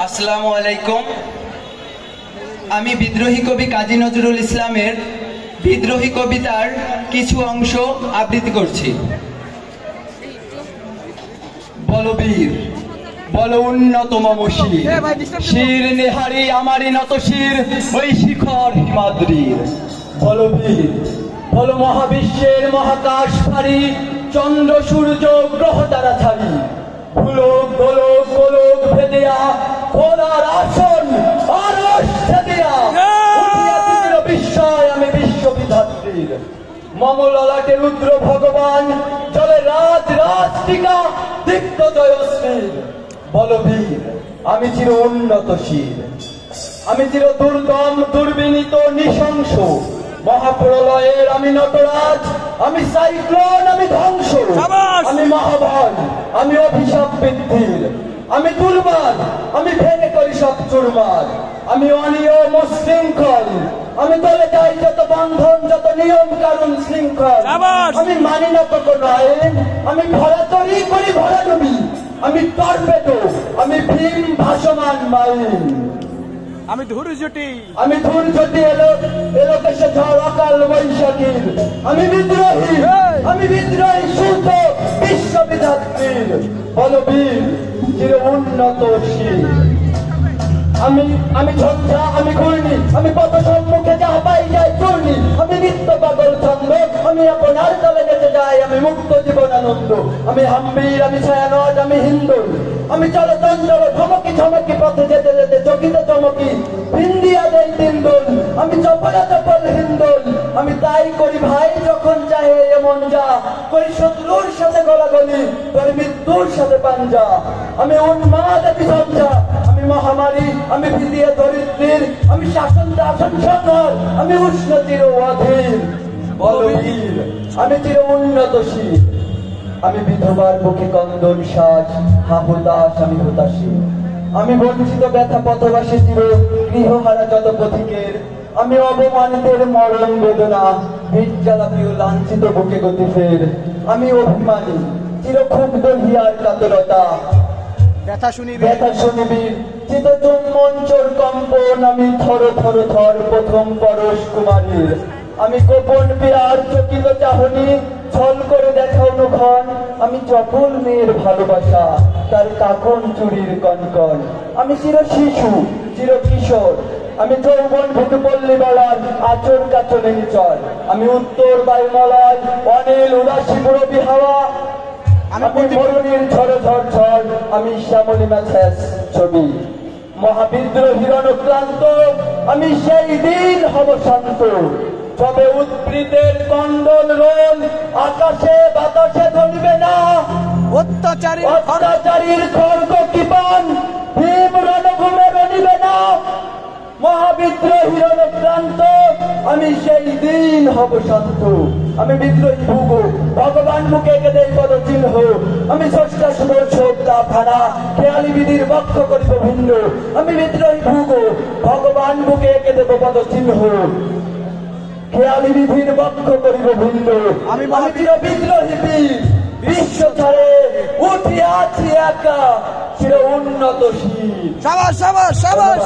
আসসালামু আলাইকুম। আমি বিদ্রোহী কবি কাজী নজরুল ইসলামের বিদ্রোহী কবিতার কিছু অংশ আবৃত্তি করছি। বলবীর বল উন্নত মম শির, শির নেহারি আমারি নত শির ওই শিখর হিমাদ্রির। বলবীর বল মহাবিশ্বের মহাকাশ ভারী, চন্দ্র সূর্য গ্রহ তারা ছাড়ি, ভুলোক গোলক গোলক ভেদিয়া খোদার আসন আরশ ছেদিয়া উঠিয়াছিল বিস্ময় আমি বিশ্ববিধাত্রীর। মম ললাটে রুদ্র ভগবান জলে রাজ রাজ টিকা দীপ্ত জয়শ্রীর। বলবীর আমি চির উন্নত শির, আমি চির দুর্গম দুর্বিনীত নৃশংস, মহাপ্রলয়ের আমি নটরাজ, আমি সাইক্লোন আমি ধ্বংস, আমি মহাবল আমি অভিশাপ বৃদ্ধির, আমি দুর্বল আমি ভেঙে করি সব চুরমার, আমি অনিয়ম শৃঙ্খল, আমি দলে যাই যত বন্ধন যত নিয়ম কানুন শৃঙ্খল, আমি মানি না তো কোনো আইন, আমি ভরাতরি করি ভরাডুবি, আমি টর্পেডো আমি ভীম ভাসমান মাইন, আমি ধূর্জটি এলো দেশে ঝড় অকাল বৈশাখীর, আমি বিদ্রোহী শুদ্ধ বিশ্ববিধাত্রীর। বলবীর চির উন্নত শির, আমি ঝঞ্ঝা আমি ঘূর্ণি, আমি পথ সম্মুখে যা পাই যাই চূর্ণি, আমি নিত্য পাগল ছন্দ, আমি আপনার তলে নেচে যাই, আমি মুক্ত জীবন আনন্দ, আমি হাম্বির আমি ছায়ানট আমি হিন্দু, আমি চলো চঞ্চল ধমকি ঝমকি পথে যেতে যেতে চকিত চমকি ভিন্দিয়া দেই তিনদুল, আমি চপলা চপল হিন্দুল, আমি তাই করি ভাই যখন চাহে এমন যা করি, শত্রুর সাথে গলাগলি করি মৃত্যুর সাথে পাঞ্জা, আমি উন্মাদ আমি ঝঞ্ঝা আমি মহামারী আমি ভিদিয়া দরিদ্রীর, আমি শাসন দাসন সংঘার আমি উষ্ণ চির অধীর। বলবীর আমি চির উন্নত শির, আমি বিধবার বুকে কন্দন সাজ হাহুদাস আমি হুতাশী, আমি বঞ্চিত ব্যথা পথবাসী চির গৃহহারা যত পথিকের, আমি অবমানিতের মরণ বেদনা ভিজ্জালা প্রিয় লাঞ্ছিত বুকে গতি ফের, আমি অভিমানী চির ক্ষুব্ধ হিয়ার কাতরতা ব্যথা শুনিবি চিত চুম্বঞ্চর কম্পন, আমি থর থর থর প্রথম পরশ কুমারীর, আমি গোপন পিয়ার চকিত চাহনি ছল করে দেখা অনুক্ষণ, আমি চপল মেয়ের ভালোবাসা তার কাকন চুরির কনকন, আমি চির শিশু চির কিশোর, আমি যৌবন ভুটুপল্লী বেলার আচর কাচলে নিচল, আমি উত্তর বায়ুমলয় অনিল উদাসী পুরবী হাওয়া, আমি মরুণীর ঝড় ঝড় ঝড়, আমি শ্যামলী ম্যাথেস ছবি, মহাবিদ্রোহীর অনুক্রান্ত আমি সেই দিন হব শান্ত, তবে উৎপীড়িতের কন্দল রোল আকাশে বাতাসে ধরবে না, অত্যাচারীর খড়গ কৃপান ভীম রণভূমে রণিবে না, মহাবিদ্রোহীর অনুক্রান্ত আমি সেই দিন হব শান্ত, আমি বিদ্রোহী ভুগ ভগবান মুখে এঁকে দেই পদ চিহ্ন, আমি স্রষ্টা সুদর্শক তা ফানা খেয়ালি বিধির বক্ষ করিব ভিন্ন, আমি বিদ্রোহী ভুগ ভগবান মুখে এঁকে দেব পদ চিহ্ন, খেয়ালি বিধির বক্ষ করিব ভিন্ন, আমি চির বিদ্রোহী বীর বিশ্ব ছাড়ে উঠিয়াছি একা চির উন্নত শির। সাবাস সাবাস সাবাস।